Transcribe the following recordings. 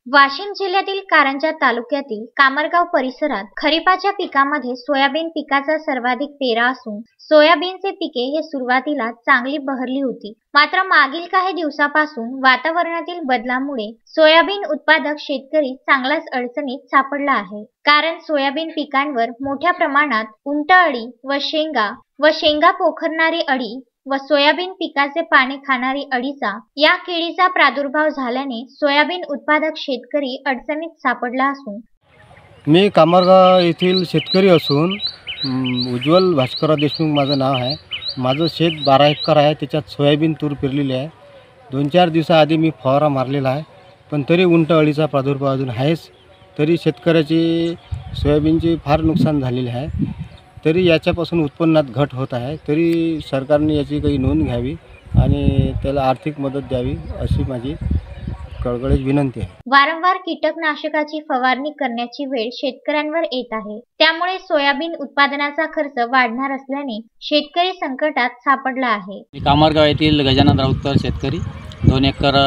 वाशिम जिल्ह्यातील कारंजा तालुक्यातील कामरगाव परिसरात खरीपाच्या पिकामध्ये सोयाबीन पिकाचा सर्वाधिक पेरा असून सोयाबीनचे पिके हे सुरुवातीला चांगली बहरली होती। मात्र मागील काही दिवसापासून वातावरणातील बदलामुळे सोयाबीन उत्पादक शेतकरी चांगलाच अडचणीत सापडला आहे। कारण सोयाबीन पिकांवर मोठ्या प्रमाणात उंटअळी व शेंगा पोखरणारी अळी व सोयाबीन पिकाचे पाने खाणारी अळीचा या किडीचा प्रादुर्भाव झाल्याने सोयाबीन उत्पादक शेतकरी अडचणीत सापडला असून मी कामरगाव येथील शेतकरी असून उज्ज्वल भास्करराव देशमुख माझं नाव आहे। माझं शेत 12 एकर आहे, त्याच्यात सोयाबीन तूर पेरलेली आहे। 2-4 दिवसाआधी मी फवारा मारलेला आहे, पण तरी उंटअळीचा प्रादुर्भाव अजून आहेच। तरी शेतकऱ्याची सोयाबीनची फार नुकसान झालेले आहे। तरी याच्यापासून उत्पन्नात घट होत आहे। तरी सरकारने याची काही नोंद घ्यावी आणि त्याला आर्थिक मदत द्यावी अशी माझी कळकळीची विनंती आहे। वारंवार कीटकनाशकाची फवारणी करण्याची वेळ शेतकऱ्यांवर येत आहे। त्यामुळे सोयाबीन उत्पादनाचा खर्च वाढणार असल्याने शेतकरी संकटात सापडला आहे। कामरगाव येथील गजानन राऊतकर शेतकरी 2 एकर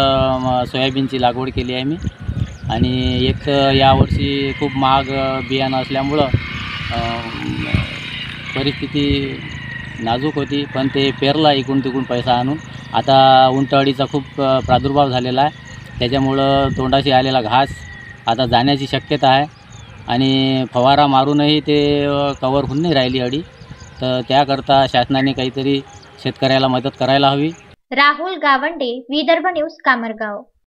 सोयाबीनची लागवड केली आहे मी। आणि एक यावर्षी खूप महाग बियाणं असल्यामुळं परिस्थिती नाजूक होती, पण ते पेरला इकडून तिकडून पैसा आणून। आता उंटअळीचा खूप प्रादुर्भाव झालेला आहे, त्याच्यामुळं तोंडाशी आलेला घास आता जाण्याची शक्यता आहे आणि फवारा मारूनही ते कव्हर होऊन नाही राहिली अळी। तर त्याकरता शासनाने काहीतरी शेतकऱ्याला मदत करायला हवी। राहुल गावंडे, विदर्भ न्यूज, कामरगाव।